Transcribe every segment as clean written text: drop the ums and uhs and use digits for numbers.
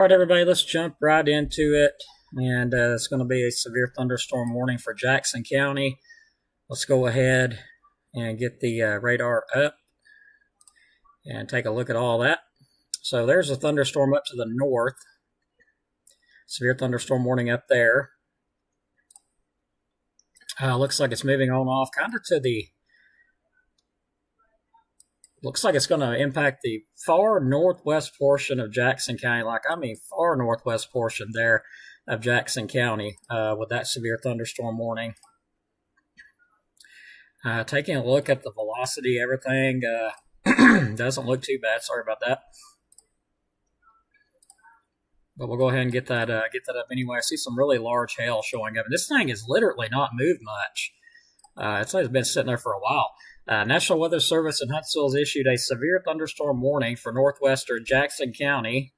All right, everybody, let's jump right into it. And it's going to be a severe thunderstorm warning for Jackson County. Let's go ahead and get the radar up and take a look at all that. So there's a thunderstorm up to the north. Severe thunderstorm warning up there. Looks like it's moving on off kind of to the... Looks like it's going to impact the far northwest portion of Jackson County. Far northwest portion there of Jackson County with that severe thunderstorm warning. Taking a look at the velocity, everything doesn't look too bad. Sorry about that. But we'll go ahead and get that up anyway. I see some really large hail showing up. And this thing has literally not moved much. It's been sitting there for a while. National Weather Service in Huntsville has issued a severe thunderstorm warning for northwestern Jackson County,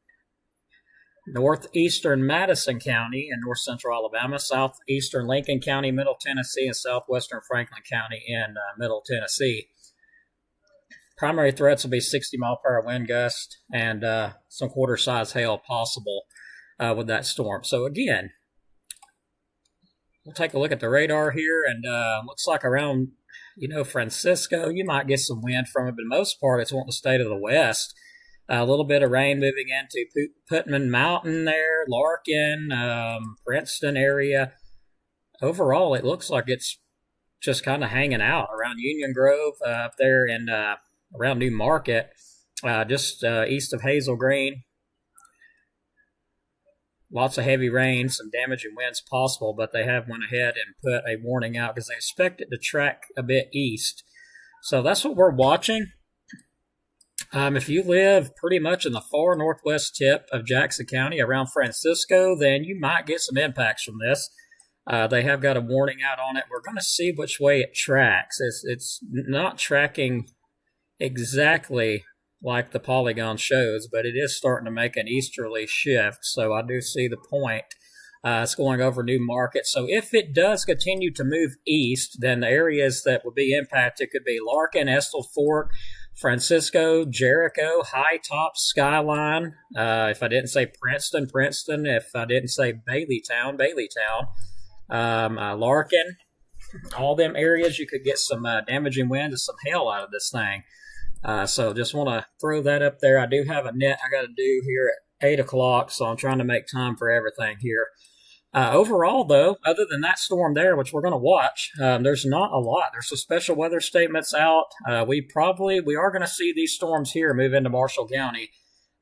northeastern Madison County and north central Alabama, southeastern Lincoln County, Middle Tennessee, and southwestern Franklin County in Middle Tennessee. Primary threats will be 60-mile-per-hour wind gust and some quarter-size hail possible with that storm. So again, we'll take a look at the radar here, and looks like around Francisco, you might get some wind from it, but most part it's wanting to stay to the west. A little bit of rain moving into Putman Mountain there, Larkin, Princeton area. Overall, it looks like it's just kind of hanging out around Union Grove up there and around New Market, just east of Hazel Green. Lots of heavy rain, some damaging winds possible, but they have went ahead and put a warning out because they expect it to track a bit east. So that's what we're watching. If you live pretty much in the far northwest tip of Jackson County around Francisco, then you might get some impacts from this. They have got a warning out on it. We're going to see which way it tracks. It's not tracking exactly like the polygon shows, but it is starting to make an easterly shift, so I do see the point. It's going over New Market, so if it does continue to move east, then the areas that would be impacted could be Larkin, Estill Fork, Francisco, Jericho, High Top, Skyline. If I didn't say Princeton, Princeton. If I didn't say Baileytown, Baileytown. Larkin. All them areas, you could get some damaging winds and some hail out of this thing. So just want to throw that up there. I do have a net I got to do here at 8 o'clock, so I'm trying to make time for everything here. Overall, though, other than that storm there, which we're going to watch, there's not a lot. There's some special weather statements out. We are going to see these storms here move into Marshall County.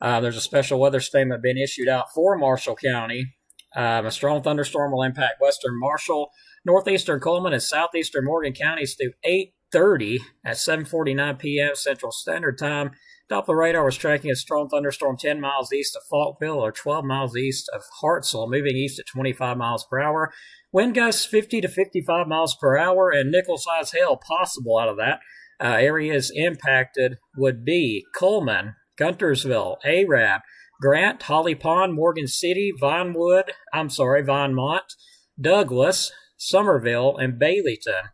There's a special weather statement being issued out for Marshall County. A strong thunderstorm will impact western Marshall, northeastern Coleman, and southeastern Morgan counties through 8:30 at 7:49 p.m. Central Standard Time. Doppler radar was tracking a strong thunderstorm 10 miles east of Falkville or 12 miles east of Hartselle, moving east at 25 miles per hour. Wind gusts 50 to 55 miles per hour, and nickel-size hail possible out of that. Areas impacted would be Coleman, Guntersville, Arab, Grant, Holly Pond, Morgan City, Vinemont, Douglas, Somerville, and Baileyton.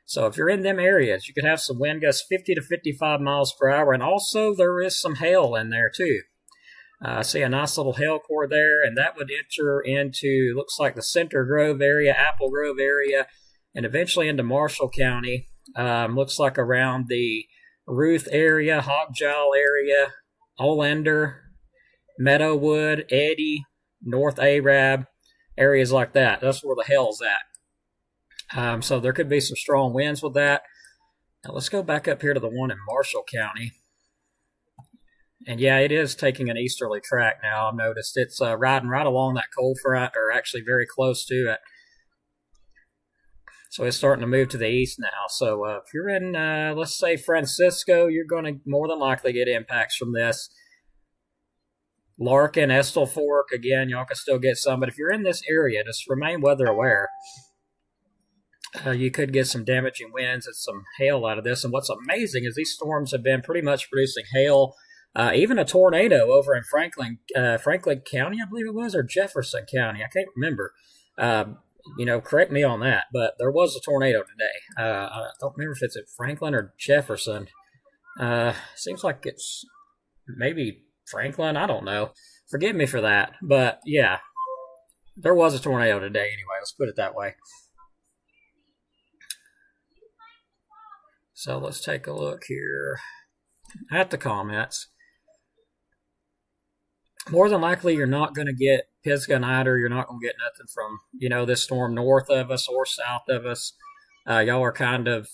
So if you're in them areas, you could have some wind gusts 50 to 55 miles per hour, and also there is some hail in there too. I see a nice little hail core there, and that would enter into, looks like the Center Grove area, Apple Grove area, and eventually into Marshall County. Looks like around the Ruth area, Hogjowl area, Olander, Meadowwood, Eddy, North Arab, areas like that. That's where the hail's at. So there could be some strong winds with that. Now let's go back up here to the one in Marshall County. And yeah, it is taking an easterly track now. I've noticed it's riding right along that cold front, or actually very close to it. So it's starting to move to the east now. So if you're in, let's say, Francisco, you're going to more than likely get impacts from this. Larkin, Estill Fork, again, y'all can still get some. But if you're in this area, just remain weather aware. You could get some damaging winds and some hail out of this. And what's amazing is these storms have been pretty much producing hail, even a tornado over in Franklin County, I believe it was, or Jefferson County. I can't remember. Correct me on that. But there was a tornado today. I don't remember if it's at Franklin or Jefferson. Seems like it's maybe Franklin. I don't know. Forgive me for that. But yeah, there was a tornado today anyway. Let's put it that way. So let's take a look here at the comments. More than likely, you're not going to get Pisgah-Nider. You're not going to get nothing from, this storm north of us or south of us. Y'all are kind of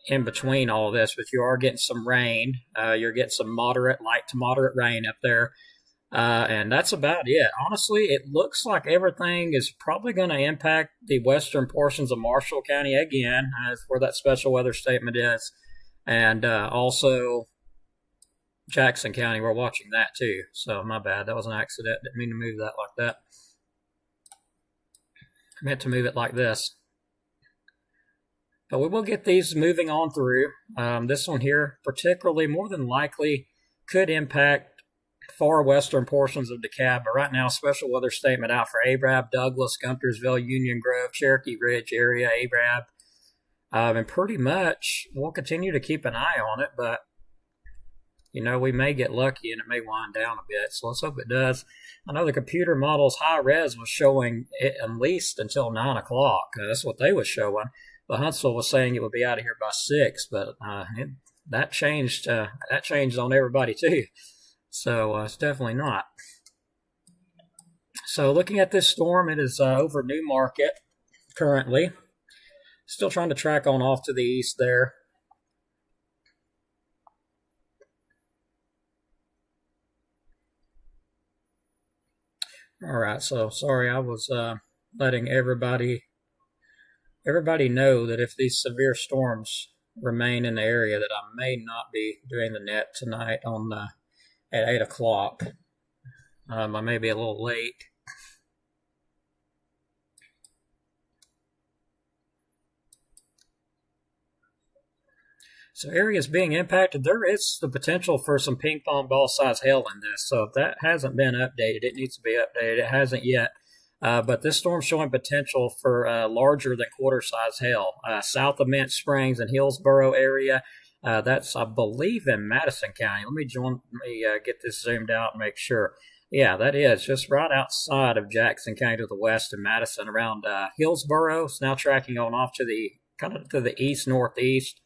in between all of this, but you are getting some rain. You're getting some light to moderate rain up there. And that's about it. Honestly, it looks like everything is probably going to impact the western portions of Marshall County again, where that special weather statement is. And also Jackson County, we're watching that too. So my bad. That was an accident. Didn't mean to move that like that. I meant to move it like this. But we will get these moving on through. This one here, particularly, more than likely, could impact far western portions of DeKalb. But right now, special weather statement out for Arab, Douglas, Guntersville, Union Grove, Cherokee Ridge area, Arab. And pretty much, we'll continue to keep an eye on it. But, we may get lucky and it may wind down a bit. So let's hope it does. I know the computer model's high res was showing it at least until 9 o'clock. That's what they was showing. But Huntsville was saying it would be out of here by 6, but that changed. That changed on everybody too. So it's definitely not. So looking at this storm, it is over Newmarket currently. Still trying to track on off to the east there. All right. So sorry, I was letting everybody know that if these severe storms remain in the area, that I may not be doing the net tonight at 8 o'clock. I may be a little late. So areas being impacted, there is the potential for some ping pong ball size hail in this. So if that hasn't been updated, it needs to be updated. It hasn't yet. But this storm's showing potential for larger than quarter-size hail. South of Mint Springs and Hillsboro area, that's, I believe, in Madison County. Let me get this zoomed out and make sure. Yeah, that is just right outside of Jackson County to the west in Madison, around Hillsboro. It's now tracking on off to the east-northeast.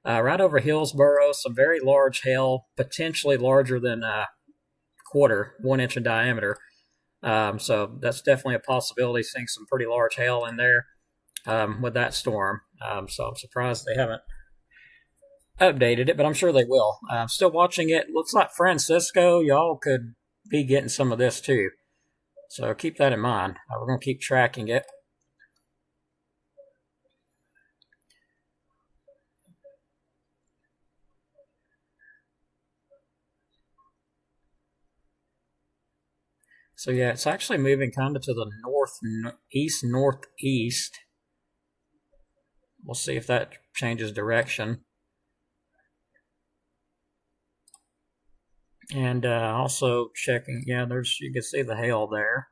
Right over Hillsboro, some very large hail, potentially larger than quarter, 1 inch in diameter. So that's definitely a possibility, seeing some pretty large hail in there with that storm. So I'm surprised they haven't updated it, but I'm sure they will. I'm still watching it. Looks like Francisco, y'all could be getting some of this too. So keep that in mind. We're going to keep tracking it. So yeah, it's actually moving kind of to the northeast. We'll see if that changes direction. And also checking, yeah, you can see the hail there.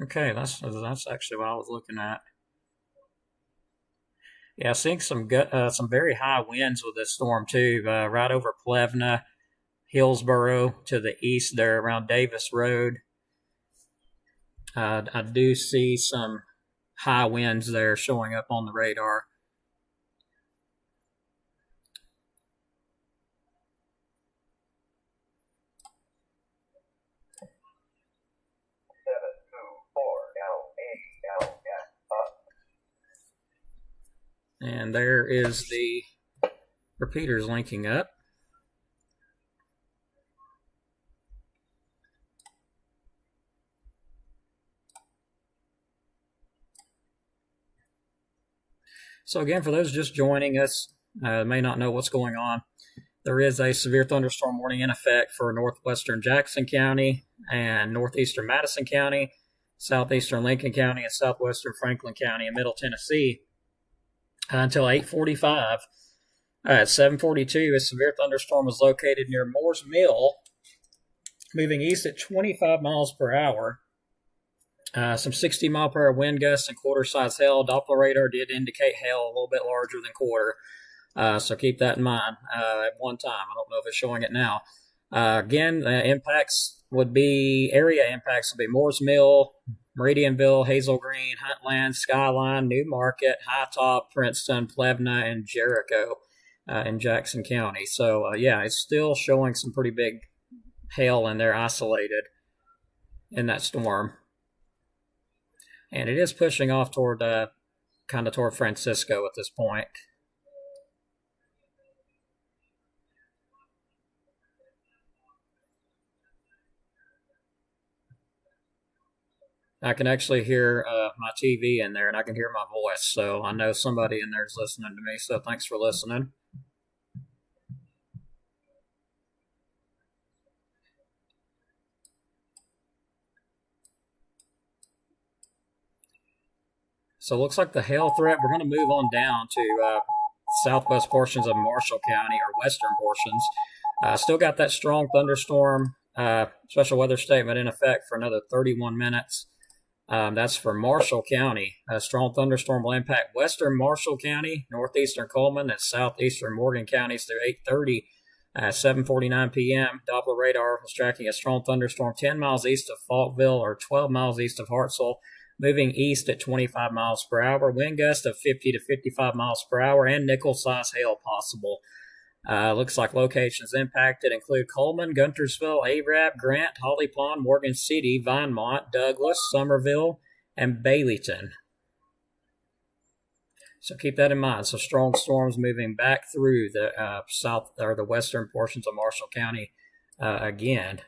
Okay, that's actually what I was looking at. Yeah, seeing some very high winds with this storm too. Right over Plevna, Hillsboro to the east there around Davis Road. I do see some high winds there showing up on the radar. And there is the repeaters linking up. So again, for those just joining us, may not know what's going on, there is a severe thunderstorm warning in effect for northwestern Jackson County and northeastern Madison County, southeastern Lincoln County, and southwestern Franklin County in Middle Tennessee. Until 8:45. At 7:42, a severe thunderstorm was located near Moore's Mill, moving east at 25 miles per hour. Some 60-mile-per-hour wind gusts and quarter-size hail. Doppler radar did indicate hail a little bit larger than quarter. So keep that in mind at one time. I don't know if it's showing it now. Again, impacts would be area impacts would be Moores Mill, Meridianville, Hazel Green, Huntland, Skyline, New Market, High Top, Princeton, Plevna, and Jericho in Jackson County. So yeah, it's still showing some pretty big hail in there, isolated in that storm, and it is pushing off toward kind of toward Francisco at this point. I can actually hear my TV in there, and I can hear my voice. So I know somebody in there is listening to me. So thanks for listening. So it looks like the hail threat, we're going to move on down to southwest portions of Marshall County, or western portions. Still got that strong thunderstorm special weather statement in effect for another 31 minutes. That's for Marshall County. A strong thunderstorm will impact western Marshall County, northeastern Coleman, and southeastern Morgan counties through 8:30. 7:49 p.m. Doppler radar is tracking a strong thunderstorm 10 miles east of Faultville, or 12 miles east of Hartselle, moving east at 25 miles per hour. Wind gust of 50 to 55 miles per hour, and nickel-size hail possible. Looks like locations impacted include Coleman, Guntersville, Arab, Grant, Holly Pond, Morgan City, Vinemont, Douglas, Somerville, and Baileyton. So keep that in mind. So strong storms moving back through the south or the western portions of Marshall County again.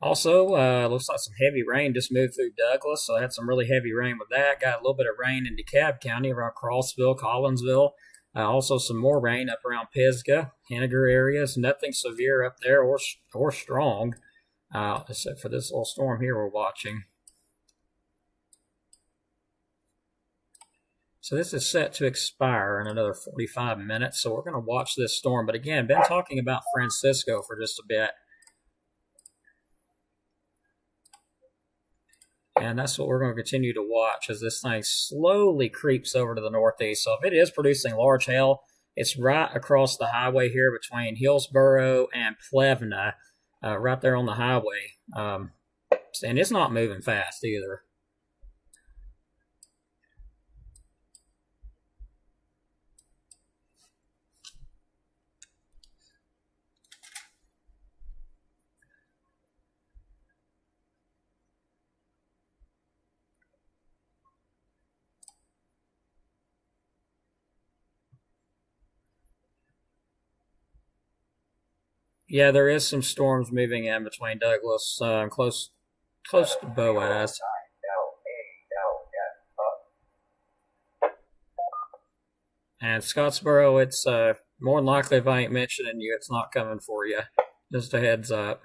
Also, looks like some heavy rain just moved through Douglas, so I had some really heavy rain with that. Got a little bit of rain in DeKalb County around Crossville, Collinsville. Also, some more rain up around Pisgah, Henniger areas. Nothing severe up there or strong, except for this little storm here we're watching. So this is set to expire in another 45 minutes, so we're going to watch this storm. But again, been talking about Francisco for just a bit. And that's what we're going to continue to watch as this thing slowly creeps over to the northeast. So if it is producing large hail, it's right across the highway here between Hillsboro and Plevna, right there on the highway. And it's not moving fast either. Yeah, there is some storms moving in between Douglas, close to Boaz. And Scottsboro, it's more than likely, if I ain't mentioning you, it's not coming for you. Just a heads up.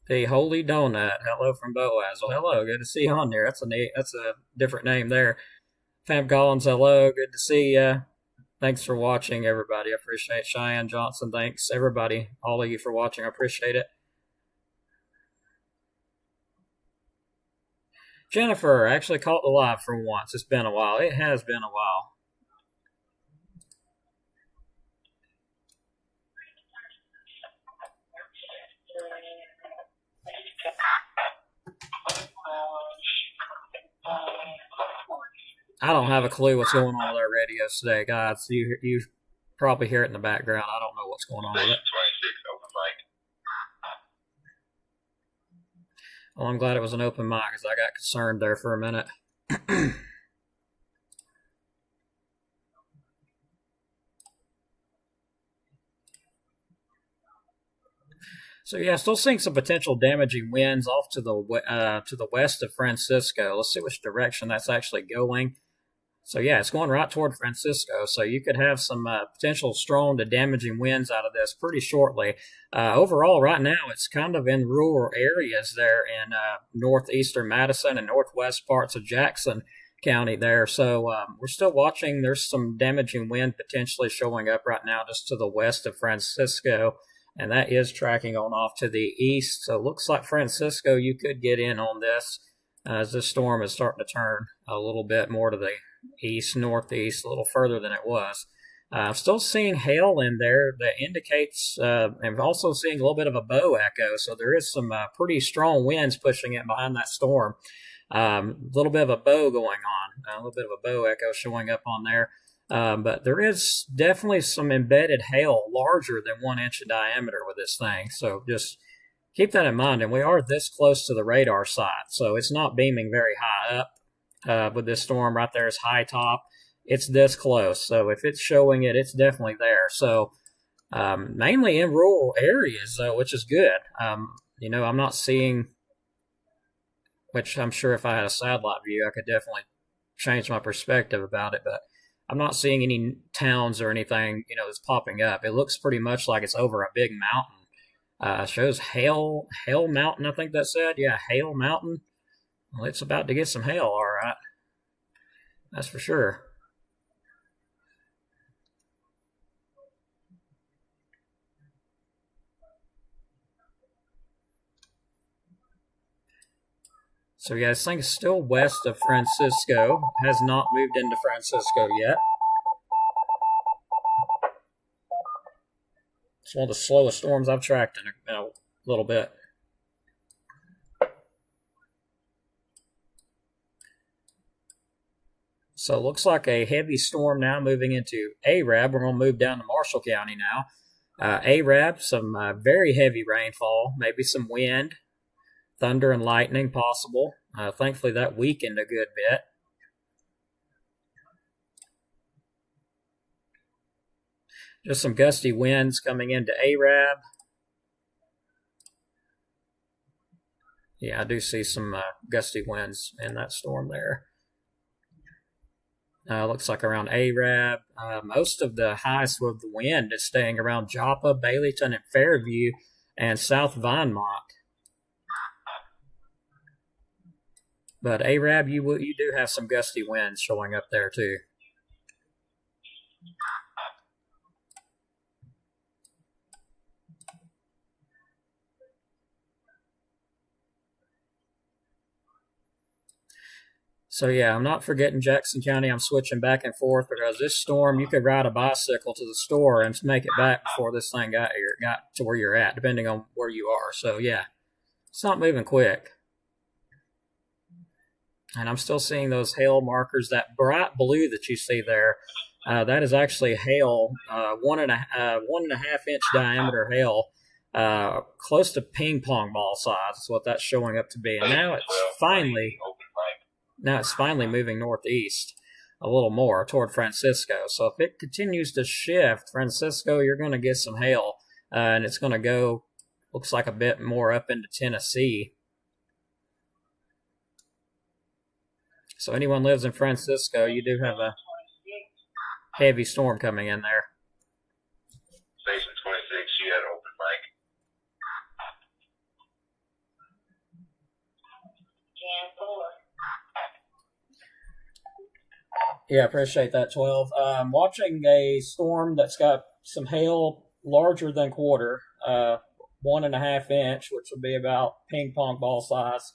The Holy Donut, hello from Boaz. Well, hello, good to see you on there. That's a different name there. Fam Collins, hello, good to see you. Thanks for watching, everybody. I appreciate it. Cheyenne Johnson, thanks, everybody. All of you for watching. I appreciate it. Jennifer, I actually caught the live for once. It's been a while. It has been a while. I don't have a clue what's going on with our radios today, guys. You probably hear it in the background. I don't know what's going on with it. Well, I'm glad it was an open mic because I got concerned there for a minute. So yeah, still seeing some potential damaging winds off to the west of Francisco. Let's see which direction that's actually going. So yeah, it's going right toward Francisco. So you could have some potential strong to damaging winds out of this pretty shortly. Overall, right now, it's kind of in rural areas there in northeastern Madison and northwest parts of Jackson County there. So we're still watching. There's some damaging wind potentially showing up right now just to the west of Francisco. And that is tracking on off to the east. So it looks like Francisco, you could get in on this. as this storm is starting to turn a little bit more to the east, northeast, a little further than it was. I'm still seeing hail in there that indicates, I'm also seeing a little bit of a bow echo, so there is some pretty strong winds pushing it behind that storm. A little bit of a bow going on, a little bit of a bow echo showing up on there. But there is definitely some embedded hail larger than 1 inch in diameter with this thing, so just keep that in mind. And we are this close to the radar site, so it's not beaming very high up with this storm. Right there is high top. It's this close, so if it's showing it, it's definitely there. So mainly in rural areas, though, which is good. I'm not seeing, which I'm sure if I had a satellite view, I could definitely change my perspective about it, but I'm not seeing any towns or anything, that's popping up. It looks pretty much like it's over a big mountain. Shows Hale Mountain, I think that said. Yeah, Hale Mountain. Well, it's about to get some hail, all right. That's for sure. So yeah, this thing is still west of Francisco. Has not moved into Francisco yet. It's one of the slowest storms I've tracked in a little bit. So it looks like a heavy storm now moving into Arab. We're going to move down to Marshall County now. Arab, some very heavy rainfall, maybe some wind, thunder and lightning possible. Thankfully, that weakened a good bit. Just some gusty winds coming into Arab. Yeah, I do see some gusty winds in that storm there. Looks like around Arab. Most of the highs with the wind is staying around Joppa, Baileyton, and Fairview, and South Vinemont. But Arab, you do have some gusty winds showing up there too. So yeah, I'm not forgetting Jackson County. I'm switching back and forth because this storm, you could ride a bicycle to the store and make it back before this thing got to where you're at, depending on where you are. So yeah, it's not moving quick. And I'm still seeing those hail markers. That bright blue that you see there, that is actually hail, 1.5 inch diameter hail, close to ping pong ball size. Is what that's showing up to be. And now it's finally moving northeast a little more toward Francisco. So if it continues to shift, Francisco, you're going to get some hail, and it's going to go, looks like a bit more up into Tennessee. So anyone lives in Francisco, you do have a heavy storm coming in there. Station 26, you had open mic. Yeah, appreciate that, 12. I'm watching a storm that's got some hail larger than quarter, 1.5 inch, which would be about ping pong ball size.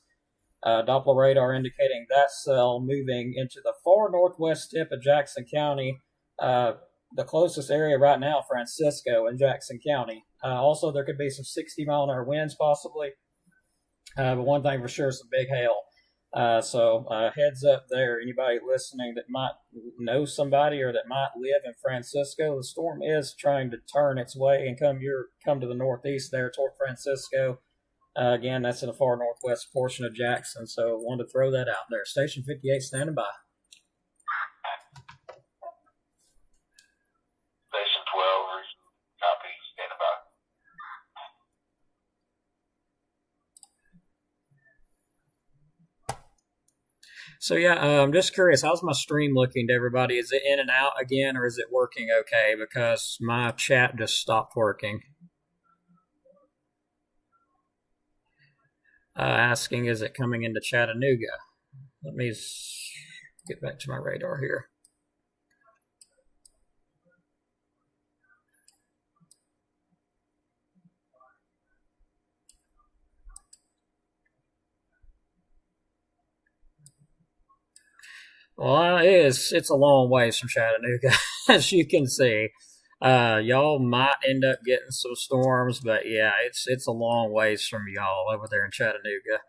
Doppler radar indicating that cell moving into the far northwest tip of Jackson County. The closest area right now, Francisco and Jackson County. Also, there could be some 60-mile-an-hour winds possibly. But one thing for sure, some big hail. So heads up there, anybody listening that might know somebody or that might live in Francisco. The storm is trying to turn its way and come to the northeast there toward Francisco. Again, that's in the far northwest portion of Jackson, so wanted to throw that out there. Station 58 standing by. Station 12, copy, standing by. So yeah, I'm just curious, how's my stream looking to everybody? Is it in and out again, or is it working okay? Because my chat just stopped working. Asking, is it coming into Chattanooga? Let me get back to my radar here. Well, it's a long ways from Chattanooga, as you can see. Y'all might end up getting some storms, but yeah, it's a long ways from y'all over there in Chattanooga.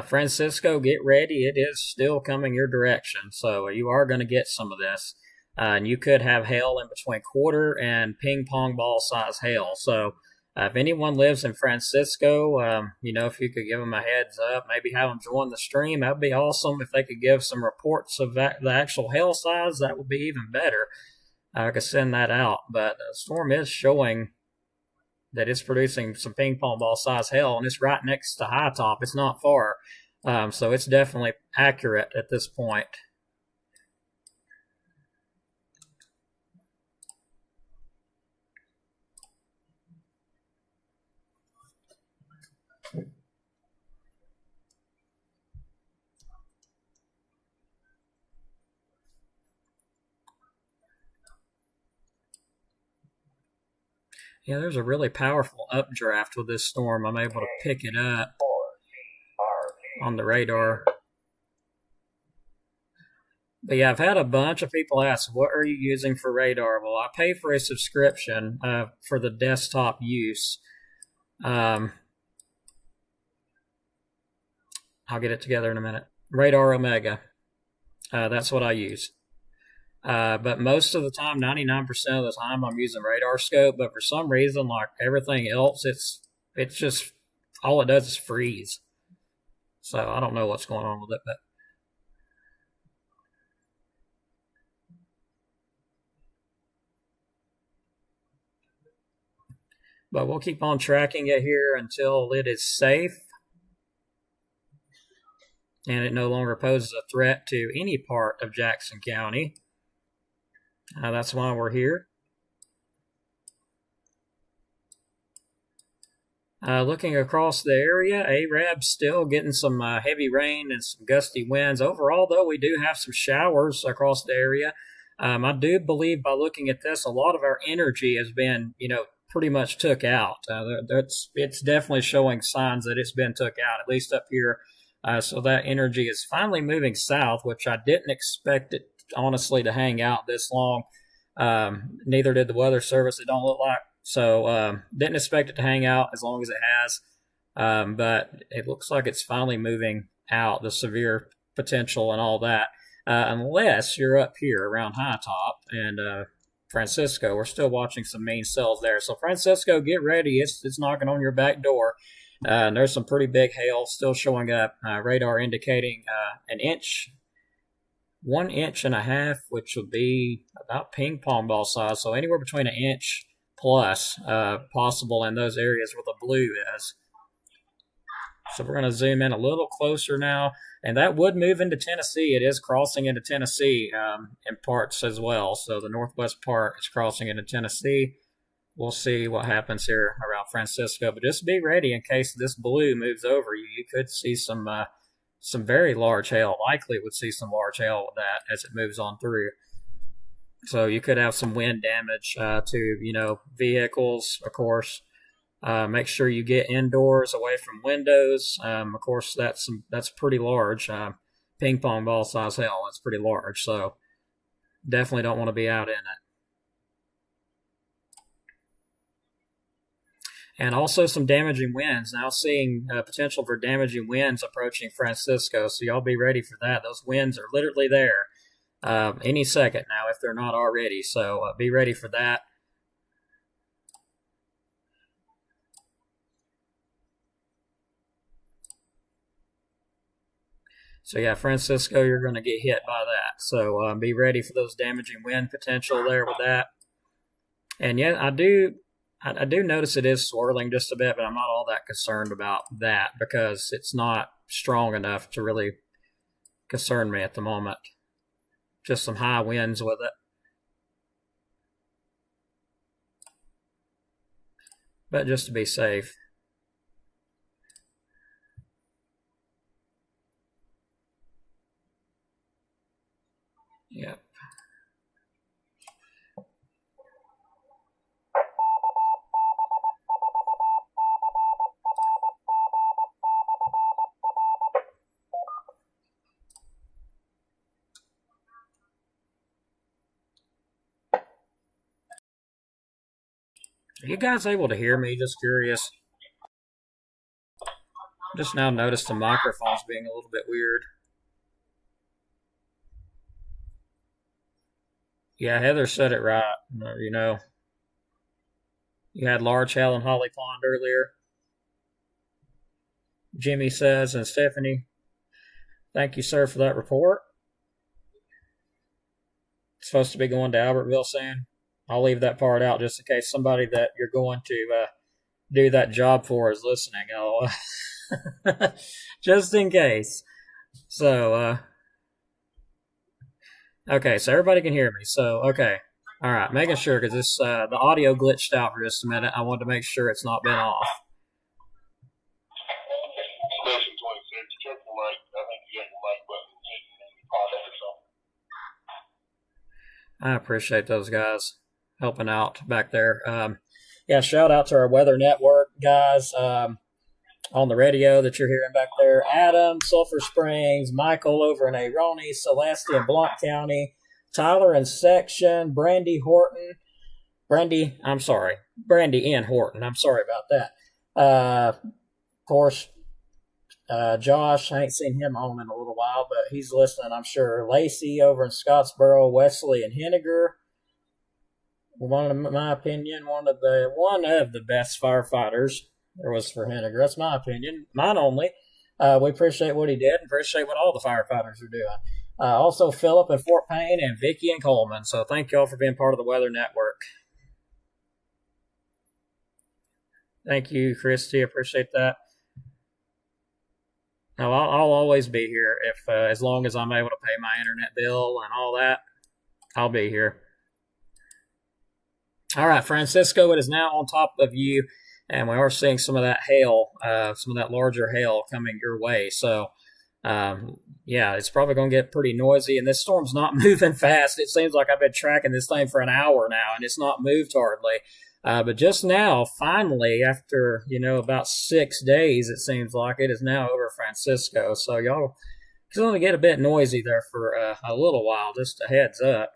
Francisco, get ready. It is still coming your direction, so you are going to get some of this. And you could have hail in between quarter and ping pong ball size hail. So, if anyone lives in Francisco, if you could give them a heads up, maybe have them join the stream, that would be awesome. If they could give some reports of the actual hail size, that would be even better. I could send that out. But the storm is showing that it's producing some ping pong ball size hail, and it's right next to High Top. It's not far, so it's definitely accurate at this point. Yeah, there's a really powerful updraft with this storm. I'm able to pick it up on the radar. But yeah, I've had a bunch of people ask, what are you using for radar? Well, I pay for a subscription for the desktop use. I'll get it together in a minute. Radar Omega. That's what I use. But most of the time, 99% of the time, I'm using radar scope. But for some reason, like everything else, it's just all it does is freeze. So I don't know what's going on with it, but we'll keep on tracking it here until it is safe and it no longer poses a threat to any part of Jackson County. That's why we're here. Looking across the area, Arab's still getting some heavy rain and some gusty winds. Overall, though, we do have some showers across the area. I do believe by looking at this, a lot of our energy has been, pretty much took out. It's definitely showing signs that it's been took out, at least up here. So that energy is finally moving south, which I didn't expect it, honestly, to hang out this long. Neither did the weather service, it don't look like. So didn't expect it to hang out as long as it has. But it looks like it's finally moving out, the severe potential and all that. Unless you're up here around High Top and Francisco. We're still watching some main cells there. So Francisco, get ready. It's knocking on your back door. And there's some pretty big hail still showing up. Radar indicating an inch, 1.5 inches, which would be about ping pong ball size. So anywhere between an inch plus possible in those areas where the blue is. So we're going to zoom in a little closer now. And that would move into Tennessee. It is crossing into Tennessee in parts as well. So the northwest part is crossing into Tennessee. We'll see what happens here around Francisco. But just be ready in case this blue moves over you. You could see some very large hail. Likely would see some large hail with that as it moves on through. So you could have some wind damage to, vehicles, of course. Make sure you get indoors away from windows. Of course, that's pretty large. Ping pong ball size hail, that's pretty large. So definitely don't want to be out in it. And also some damaging winds. Now seeing potential for damaging winds approaching Francisco. So y'all be ready for that. Those winds are literally there any second now if they're not already. So be ready for that. So yeah, Francisco, you're going to get hit by that. So be ready for those damaging wind potential there with that. And yeah, I do notice it is swirling just a bit, but I'm not all that concerned about that because it's not strong enough to really concern me at the moment. Just some high winds with it. But just to be safe. Yep. Are you guys able to hear me? Just curious. Just now noticed the microphones being a little bit weird. Yeah, Heather said it right. You know, you had Large Hell and Holly Pond earlier. Jimmy says, and Stephanie, thank you, sir, for that report. It's supposed to be going to Albertville soon. I'll leave that part out just in case somebody that you're going to do that job for is listening. Just in case. So, okay, so everybody can hear me. So, okay. All right, making sure because this the audio glitched out for just a minute. I wanted to make sure it's not been off. Station 26, check the mic. I think you got the mic button hidden in the comment or something. I appreciate those guys helping out back there. Yeah, shout out to our Weather Network guys on the radio that you're hearing back there. Adam, Sulphur Springs, Michael over in Aroney, Celeste in Blount County, Tyler in Section, Brandy in Horton. I'm sorry about that. Of course, Josh, I ain't seen him on in a little while, but he's listening, I'm sure. Lacey over in Scottsboro, Wesley and Henniger. My opinion, one of the best firefighters there was for Henniger. That's my opinion, mine only. We appreciate what he did and appreciate what all the firefighters are doing. Also, Philip in Fort Payne and Vicky in Coleman. So thank y'all for being part of the Weather Network. Thank you, Christy. Appreciate that. Now, I'll always be here if, as long as I'm able to pay my internet bill and all that, I'll be here. All right, Francisco, it is now on top of you, and we are seeing some of that hail, some of that larger hail coming your way. So, yeah, it's probably going to get pretty noisy, and this storm's not moving fast. It seems like I've been tracking this thing for an hour now, and it's not moved hardly. But just now, finally, after, about 6 days, it seems like it is now over Francisco. So y'all, it's going to get a bit noisy there for a little while, just a heads up.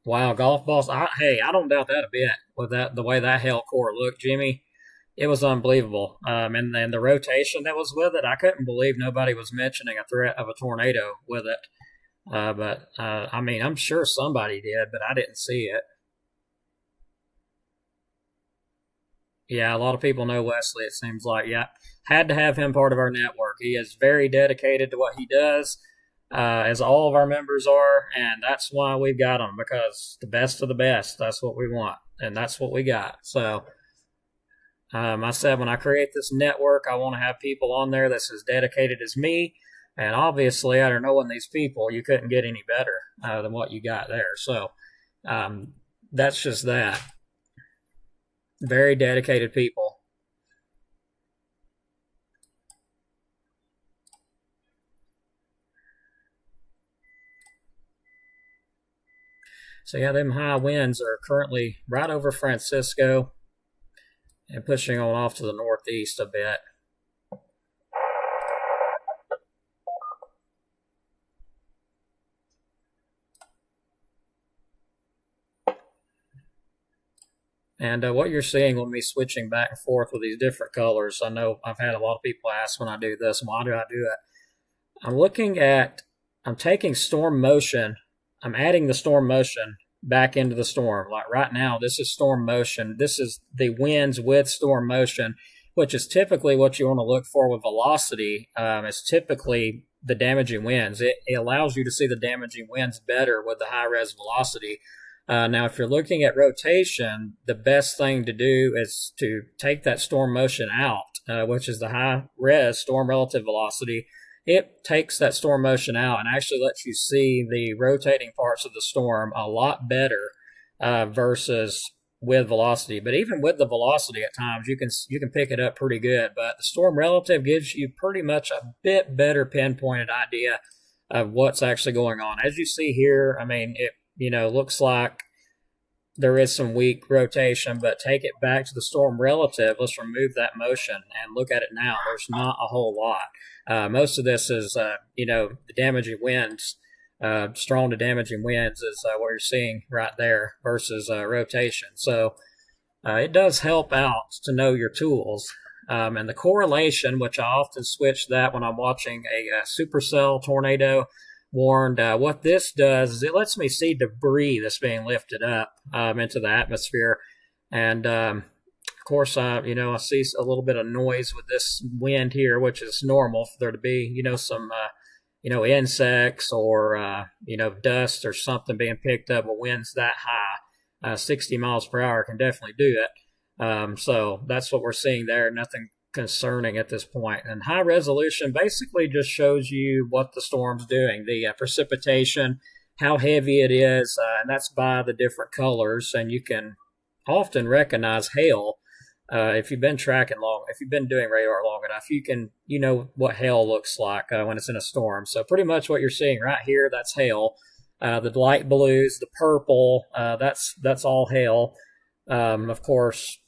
Wow, golf balls. Hey, I don't doubt that a bit with the way that hail core looked, Jimmy. It was unbelievable. And then the rotation that was with it, I couldn't believe nobody was mentioning a threat of a tornado with it. But I mean, I'm sure somebody did, but I didn't see it. Yeah, a lot of people know Wesley, it seems like. Yeah, had to have him part of our network. He is very dedicated to what he does, as all of our members are, and that's why we've got him, because the best of the best, that's what we want, and that's what we got. So, I said when I create this network, I want to have people on there that's as dedicated as me, and obviously, after knowing these people, you couldn't get any better than what you got there. So, that's just that. Very dedicated people. So yeah, them high winds are currently right over Francisco and pushing on off to the northeast a bit. And what you're seeing with me switching back and forth with these different colors, I know I've had a lot of people ask when I do this, why do I do it? I'm taking storm motion, I'm adding the storm motion back into the storm. Like right now, this is storm motion. This is the winds with storm motion, which is typically what you want to look for with velocity. It's typically the damaging winds. It allows you to see the damaging winds better with the high-res velocity. Now, if you're looking at rotation, the best thing to do is to take that storm motion out, which is the high-res storm relative velocity. It takes that storm motion out and actually lets you see the rotating parts of the storm a lot better versus with velocity. But even with the velocity at times, you can pick it up pretty good. But the storm relative gives you pretty much a bit better pinpointed idea of what's actually going on. As you see here, I mean, it looks like there is some weak rotation, but take it back to the storm relative. Let's remove that motion and look at it now. There's not a whole lot. Most of this is, the damaging winds. Strong to damaging winds is what you're seeing right there versus rotation. So it does help out to know your tools. And the correlation, which I often switch that when I'm watching a supercell tornado warned, what this does is it lets me see debris that's being lifted up into the atmosphere. And of course, I see a little bit of noise with this wind here, which is normal for there to be, some insects or dust or something being picked up with winds that high. 60 miles per hour can definitely do it. So that's what we're seeing there. Nothing concerning at this point. And high resolution basically just shows you what the storm's doing, the precipitation, how heavy it is, and that's by the different colors. And you can often recognize hail if you've been if you've been doing radar long enough. You know what hail looks like when it's in a storm. So pretty much what you're seeing right here, that's hail. The light blues, the purple, that's all hail. Of course,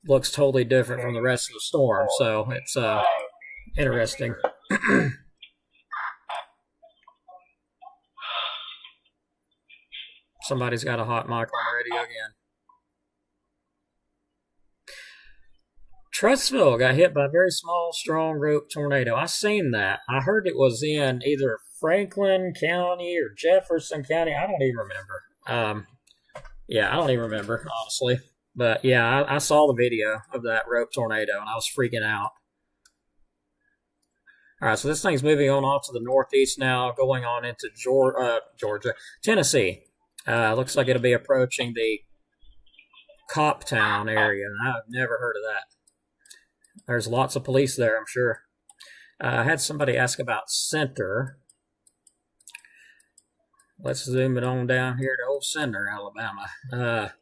looks totally different from the rest of the storm, so it's interesting. Somebody's got a hot mic on the radio again. Trussville got hit by a very small, strong rope tornado. I seen that. I heard it was in either Franklin County or Jefferson County. I don't even remember. I don't even remember, honestly. But yeah, I saw the video of that rope tornado and I was freaking out. All right, so this thing's moving on off to the northeast now, going on into Georgia, Tennessee. Looks like it'll be approaching the Coptown area. I've never heard of that. There's lots of police there, I'm sure. I had somebody ask about Center. Let's zoom it on down here to Old Center, Alabama.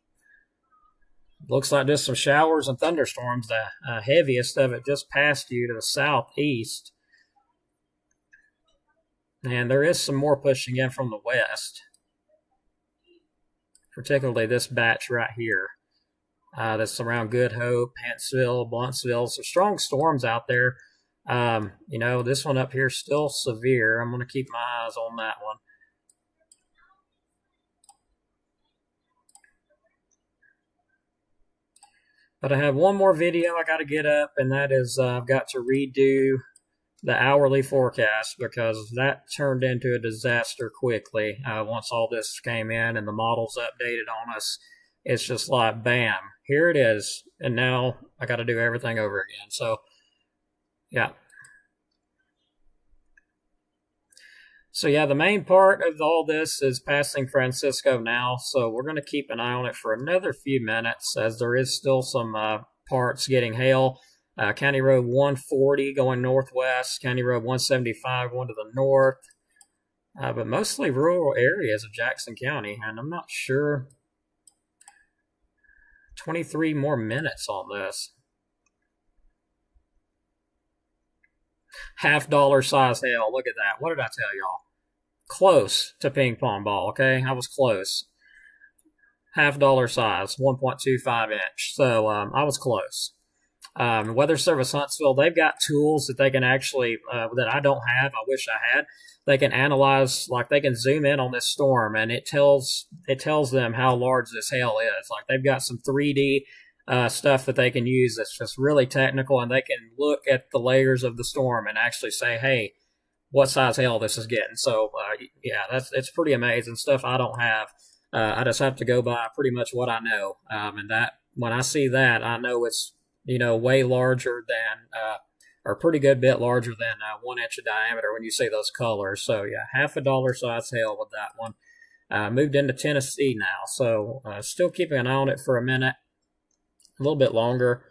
Looks like just some showers and thunderstorms. The heaviest of it just passed you to the southeast. And there is some more pushing in from the west. Particularly this batch right here. That's around Good Hope, Huntsville, Blunsville. Some strong storms out there. This one up here is still severe. I'm going to keep my eyes on that one. But I have one more video I got to get up, and that is I've got to redo the hourly forecast because that turned into a disaster quickly. Once all this came in and the models updated on us, it's just like, bam, here it is. And now I got to do everything over again. So, yeah. So, yeah, the main part of all this is passing Francisco now. So we're going to keep an eye on it for another few minutes as there is still some parts getting hail. County Road 140 going northwest, County Road 175 going to the north, but mostly rural areas of Jackson County, and I'm not sure. 23 more minutes on this. $50 size hail, look at that. What did I tell y'all? Close to ping pong ball, okay? I was close. $50 size, 1.25 inch, so I was close. Weather Service Huntsville, they've got tools that they can actually, that I don't have, I wish I had. They can analyze, like they can zoom in on this storm and it tells them how large this hail is. Like they've got some 3D stuff that they can use that's just really technical, and they can look at the layers of the storm and actually say, hey, what size hail this is getting. So, it's pretty amazing stuff I don't have. I just have to go by pretty much what I know. And that when I see that, I know it's, way larger than, or a pretty good bit larger than 1 inch of diameter when you see those colors. So, yeah, $50 size hail with that one. Moved into Tennessee now, so still keeping an eye on it for a minute, a little bit longer.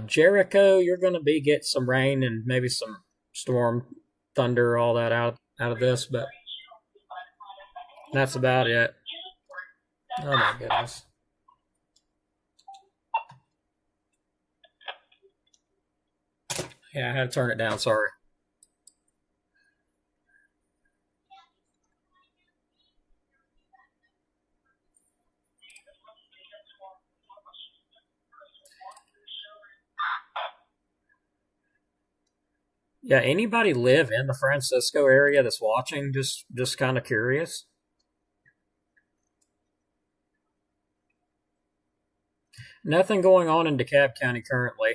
Jericho, you're going to get some rain and maybe some storm, thunder, all that out of this, but that's about it. Oh, my goodness. Yeah, I had to turn it down, sorry. Yeah, anybody live in the Francisco area that's watching? Just kind of curious. Nothing going on in DeKalb County currently.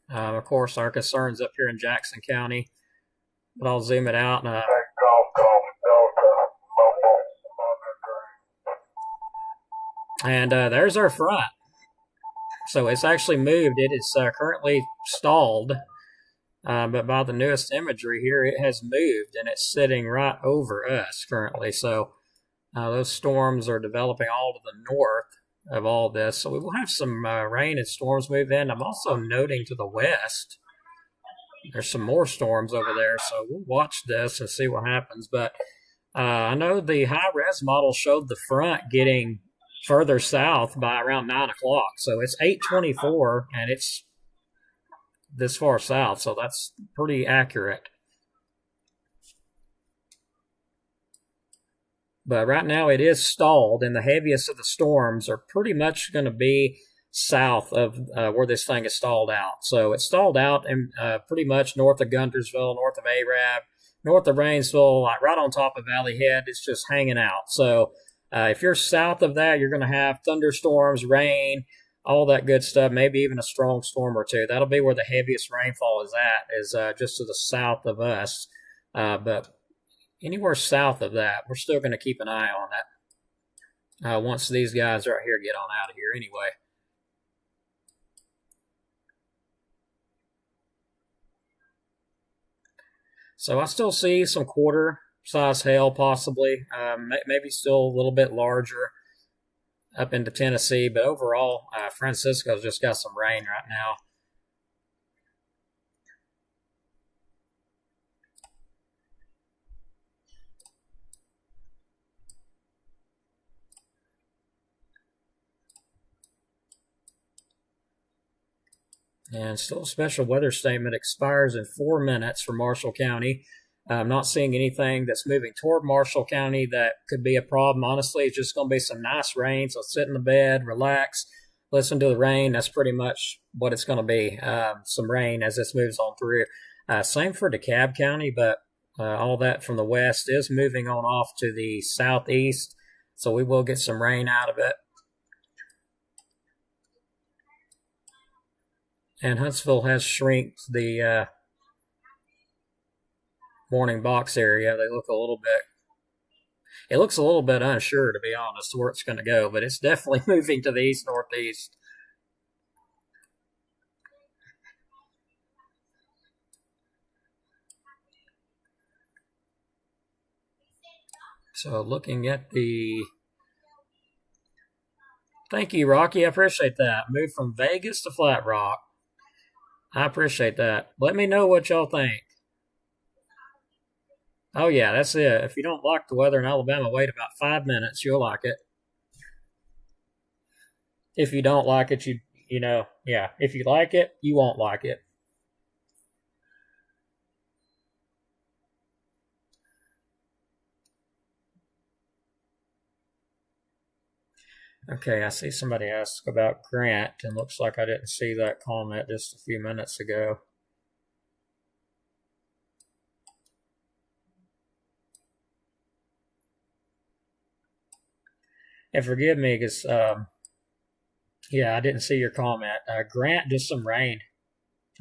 Of course, our concerns up here in Jackson County, but I'll zoom it out. And there's our front. So it's actually moved. It is currently stalled, but by the newest imagery here, it has moved and it's sitting right over us currently. So those storms are developing all to the north of all this. So we will have some rain and storms move in. I'm also noting to the west, there's some more storms over there. So we'll watch this and see what happens. But I know the high res model showed the front getting further south by around 9 o'clock. So it's 8:24 and it's this far south. So that's pretty accurate. But right now it is stalled, and the heaviest of the storms are pretty much going to be south of where this thing is stalled out. So it's stalled out and pretty much north of Guntersville, north of Arab, north of Rainsville, like right on top of Valley Head. It's just hanging out. So if you're south of that, you're going to have thunderstorms, rain, all that good stuff, maybe even a strong storm or two. That'll be where the heaviest rainfall is just to the south of us. But anywhere south of that, we're still going to keep an eye on that once these guys right here get on out of here anyway. So I still see some quarter-size hail possibly, maybe still a little bit larger up into Tennessee, but overall, Francisco's just got some rain right now. And still a special weather statement expires in 4 minutes for Marshall County. I'm not seeing anything that's moving toward Marshall County that could be a problem. Honestly, it's just going to be some nice rain. So sit in the bed, relax, listen to the rain. That's pretty much what it's going to be. Some rain as this moves on through. Same for DeKalb County, but all that from the west is moving on off to the southeast. So we will get some rain out of it. And Huntsville has shrinked the morning box area. They look a little bit, it looks a little bit unsure, to be honest, where it's going to go, but it's definitely moving to the east-northeast. So looking at the, thank you, Rocky. I appreciate that. Moved from Vegas to Flat Rock. I appreciate that. Let me know what y'all think. Oh, yeah, that's it. If you don't like the weather in Alabama, wait about 5 minutes. You'll like it. If you don't like it, yeah. If you like it, you won't like it. Okay, I see somebody asked about Grant, and looks like I didn't see that comment just a few minutes ago. And forgive me, because, yeah, I didn't see your comment. Grant, just some rain.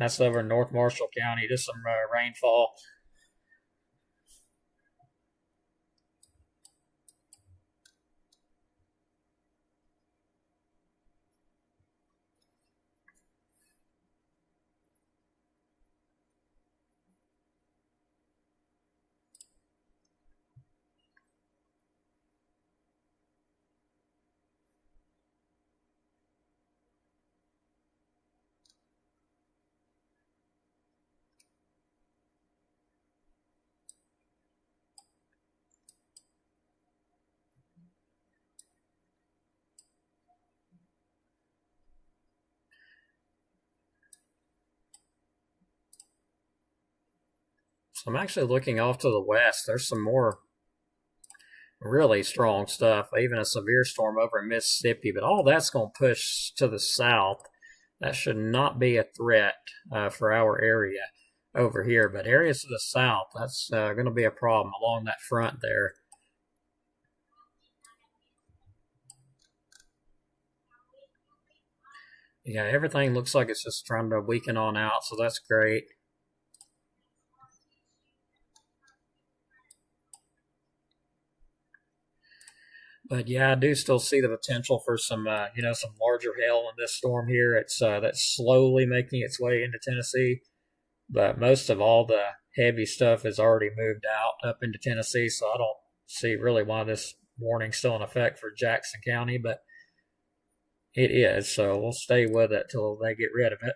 That's over in North Marshall County, just some rainfall. So I'm actually looking off to the west. There's some more really strong stuff, even a severe storm over in Mississippi, but all that's going to push to the south. That should not be a threat for our area. over here, but areas to the south, that's going to be a problem along that front there. Yeah, everything looks like it's just trying to weaken on out, so that's great. But yeah, I do still see the potential for some, some larger hail in this storm here. It's that's slowly making its way into Tennessee, but most of all the heavy stuff has already moved out up into Tennessee. So I don't see really why this warning's still in effect for Jackson County, but it is. So we'll stay with it till they get rid of it.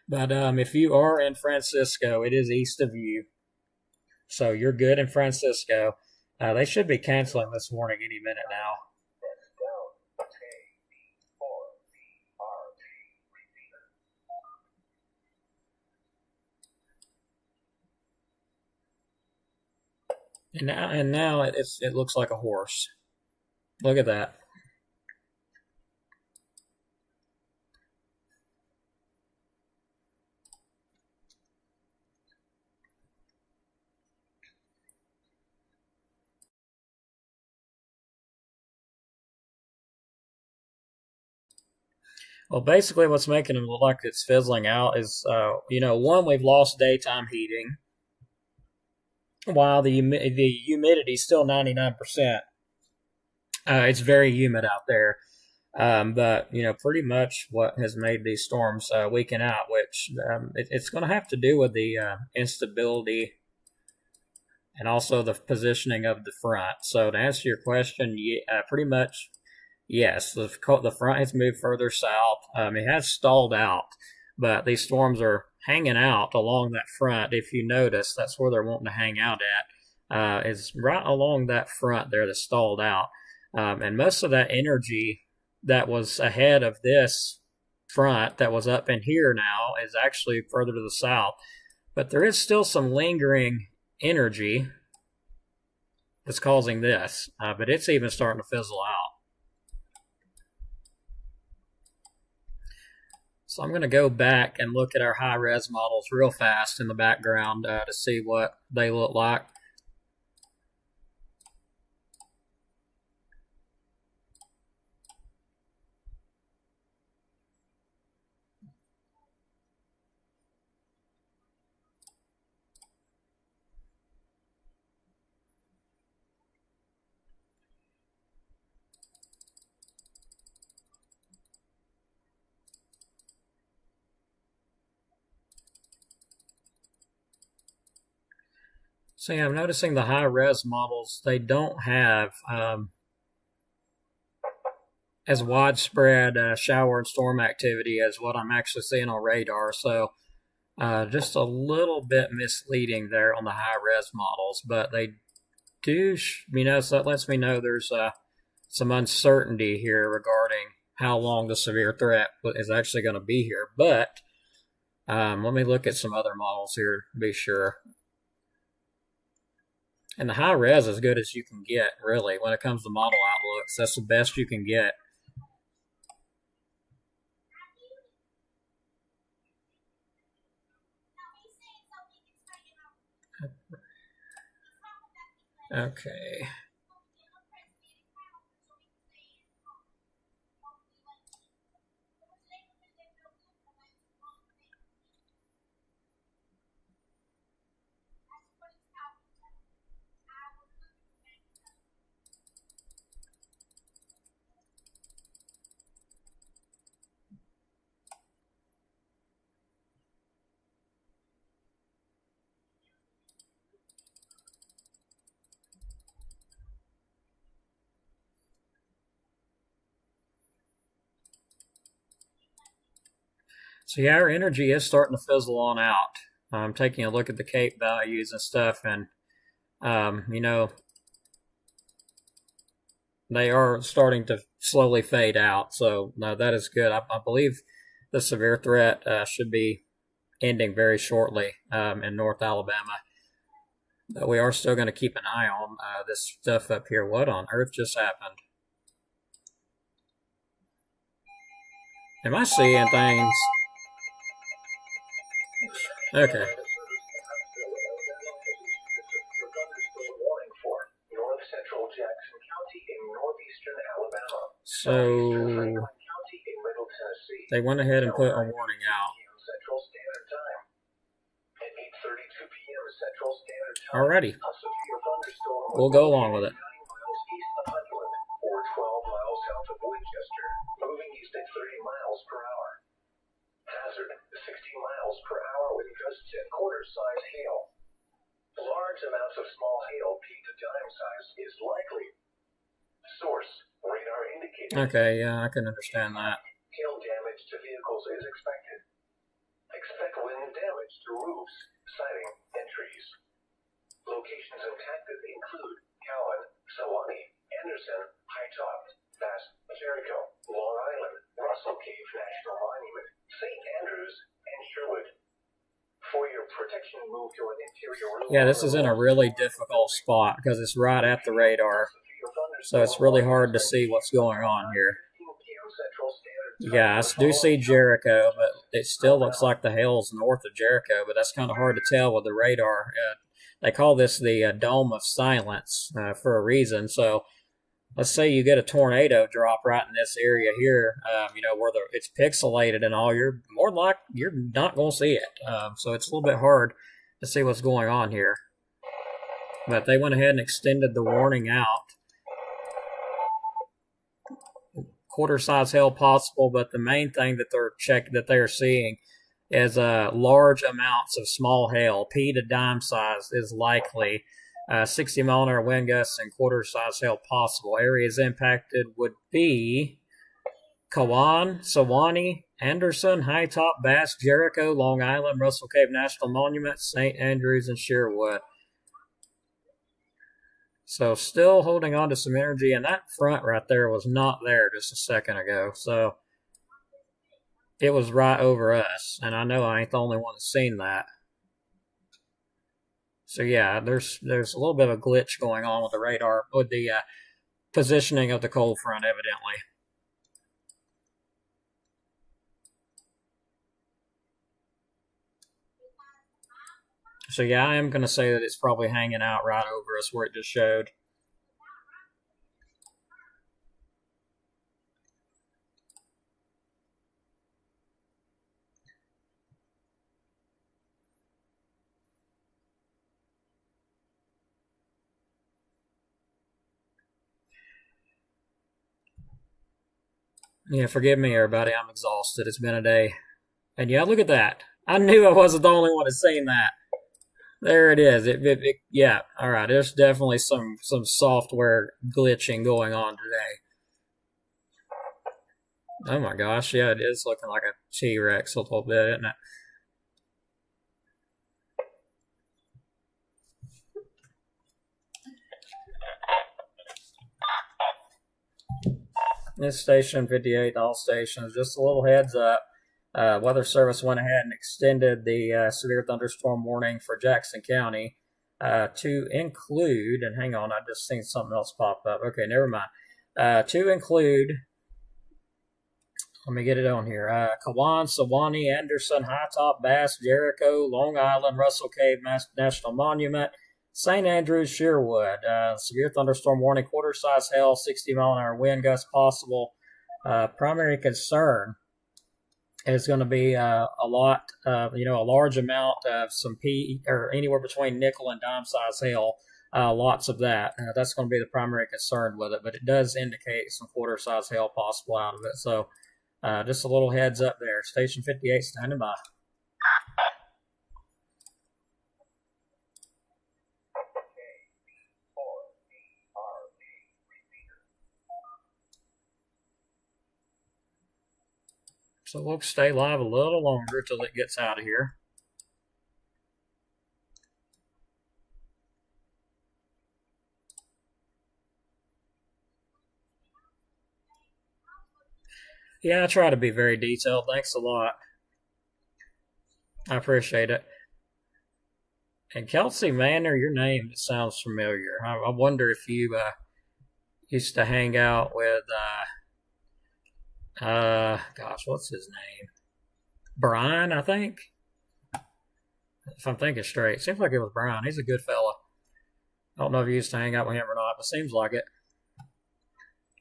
But if you are in Francisco, it is east of you. So you're good in Francisco. They should be canceling this warning any minute now. And now it looks like a horse. Look at that. Well, basically, what's making it look like it's fizzling out is, one, we've lost daytime heating, while the humidity is still 99%. It's very humid out there. But pretty much what has made these storms weaken out, which it's going to have to do with the instability and also the positioning of the front. So to answer your question, pretty much yes, the front has moved further south. It has stalled out, but these storms are hanging out along that front. If you notice, that's where they're wanting to hang out at. Is right along that front there that stalled out. And most of that energy that was ahead of this front that was up in here now is actually further to the south. But there is still some lingering energy that's causing this, but it's even starting to fizzle out. So I'm going to go back and look at our high-res models real fast in the background to see what they look like. So yeah, I'm noticing the high-res models, they don't have as widespread shower and storm activity as what I'm actually seeing on radar. So just a little bit misleading there on the high-res models, but they do, so that lets me know there's some uncertainty here regarding how long the severe threat is actually going to be here. But let me look at some other models here to be sure. And the high res is as good as you can get, really, when it comes to model outlooks. That's the best you can get. Okay. So yeah, our energy is starting to fizzle on out. I'm taking a look at the Cape values and stuff, and they are starting to slowly fade out. So no, that is good. I believe the severe threat should be ending very shortly in North Alabama. But we are still going to keep an eye on this stuff up here. What on earth just happened? Am I seeing things? Okay. So they went ahead and put a warning out. Alrighty. We'll go along with it. Hazard 60 miles per hour with gusts and quarter-size hail. Large amounts of small hail, P to dime size, is likely. Source, radar indicated. Okay, yeah, I can understand that. Hail damage to vehicles is expected. Expect wind damage to roofs, siding, and trees. Locations impacted include Cowan, Sewanee, Anderson, High Top, Bass, Jericho, Long Island, Russell Cave National Monument, St. Andrews, and Sherwood. For your protection, move to an interior room. Yeah, this is in a really difficult spot because it's right at the radar. So it's really hard to see what's going on here. Yeah, I do see Jericho, but it still looks like the hail's north of Jericho, but that's kind of hard to tell with the radar. They call this the Dome of Silence for a reason. So let's say you get a tornado drop right in this area here, where it's pixelated and all, you're not going to see it. So it's a little bit hard to see what's going on here. But they went ahead and extended the warning out. Quarter-size hail possible, but the main thing that they're seeing is large amounts of small hail. P to dime size is likely. 60-mile-an-hour wind gusts and quarter-size hail possible. Areas impacted would be Cowan, Sewanee, Anderson, High Top, Bass, Jericho, Long Island, Russell Cave National Monument, St. Andrews, and Sherwood. So still holding on to some energy, and that front right there was not there just a second ago. So it was right over us, and I know I ain't the only one that's seen that. So yeah, there's a little bit of a glitch going on with the radar, with the positioning of the cold front, evidently. So yeah, I am going to say that it's probably hanging out right over us where it just showed. Yeah, forgive me, everybody. I'm exhausted. It's been a day. And yeah, look at that. I knew I wasn't the only one that's seen that. There it is. Yeah, all right. There's definitely some software glitching going on today. Oh my gosh, yeah, it is looking like a T-Rex a little bit, isn't it? This station 58, all stations, just a little heads up. Weather Service went ahead and extended the severe thunderstorm warning for Jackson County to include, and hang on, I just seen something else pop up. Okay, never mind. To include, let me get it on here. Cowan, Sewanee, Anderson, High Top, Bass, Jericho, Long Island, Russell Cave National Monument, St. Andrews, Sherwood. Severe thunderstorm warning, quarter-size hail, 60-mile-an-hour wind gusts possible. Primary concern is going to be a large amount of some or anywhere between nickel and dime-size hail. Lots of that. That's going to be the primary concern with it, but it does indicate some quarter-size hail possible out of it. So just a little heads up there. Station 58 standing by. So we'll stay live a little longer till it gets out of here. Yeah, I try to be very detailed. Thanks a lot. I appreciate it. And Kelsey Manor, your name sounds familiar. I wonder if you used to hang out with Gosh, what's his name? Brian, I think. If I'm thinking straight, seems like it was Brian. He's a good fella. I don't know if you used to hang out with him or not, but seems like it.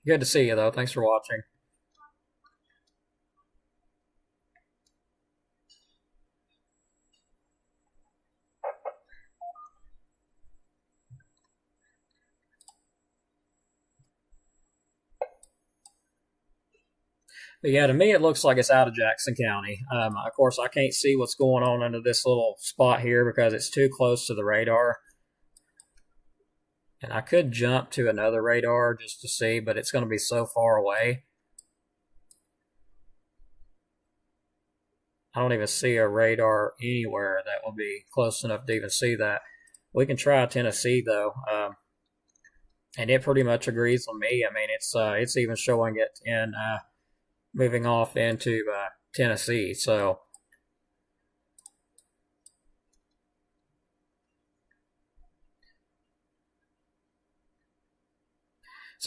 Good to see you, though. Thanks for watching. But yeah, to me, it looks like it's out of Jackson County. Of course, I can't see what's going on under this little spot here because it's too close to the radar. And I could jump to another radar just to see, but it's going to be so far away. I don't even see a radar anywhere that will be close enough to even see that. We can try Tennessee, though. And it pretty much agrees with me. I mean, it's even showing it in moving off into Tennessee. So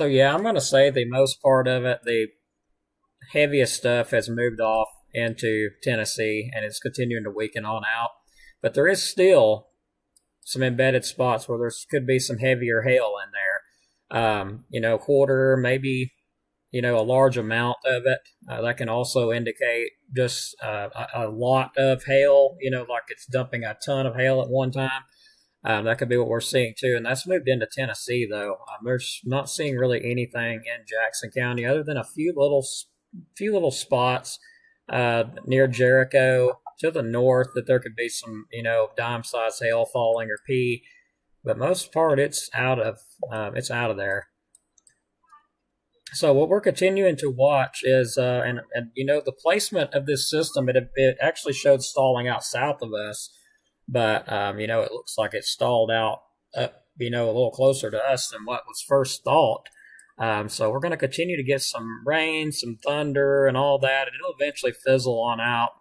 yeah, I'm going to say the most part of it, the heaviest stuff has moved off into Tennessee and it's continuing to weaken on out. But there is still some embedded spots where there could be some heavier hail in there. Quarter, maybe, a large amount of it. That can also indicate just a lot of hail, like it's dumping a ton of hail at one time. That could be what we're seeing too, and that's moved into Tennessee though. There's not seeing really anything in Jackson County other than a few little spots near Jericho to the north that there could be some dime-sized hail falling or pea, but most part it's out of there. So what we're continuing to watch is and the placement of this system. It actually showed stalling out south of us. But, it looks like it stalled out up, a little closer to us than what was first thought. So we're going to continue to get some rain, some thunder, and all that. And it'll eventually fizzle on out.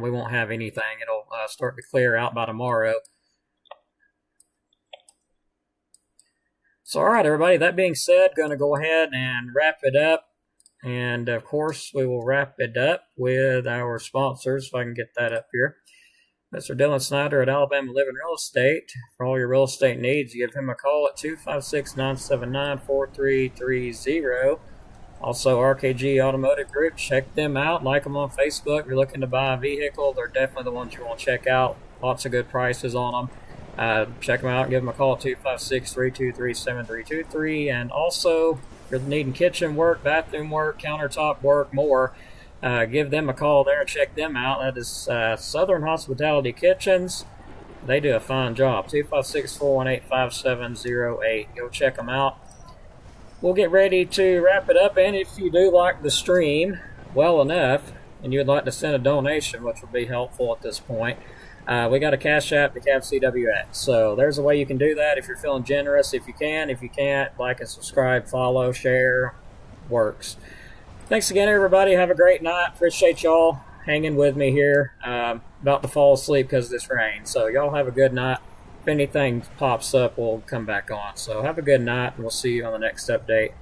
We won't have anything. It'll start to clear out by tomorrow. So, all right, everybody, that being said, going to go ahead and wrap it up. And, of course, we will wrap it up with our sponsors, if I can get that up here. Mr. Dylan Snyder at Alabama Living Real Estate. For all your real estate needs, give him a call at 256-979-4330. Also, RKG Automotive Group. Check them out. Like them on Facebook. If you're looking to buy a vehicle, they're definitely the ones you want to check out. Lots of good prices on them. Check them out and give them a call at 256-323-7323. And also, if you're needing kitchen work, bathroom work, countertop work, more, give them a call there and check them out. That is Southern Hospitality Kitchens. They do a fine job. 256-418-5708. Go check them out. We'll get ready to wrap it up. And if you do like the stream well enough and you would like to send a donation, which would be helpful at this point, we got a Cash App to CAVCWX. So there's a way you can do that if you're feeling generous. If you can, if you can't, like and subscribe, follow, share, works. Thanks again, everybody. Have a great night. Appreciate y'all hanging with me here. About to fall asleep because of this rain. So y'all have a good night. If anything pops up, we'll come back on. So have a good night, and we'll see you on the next update.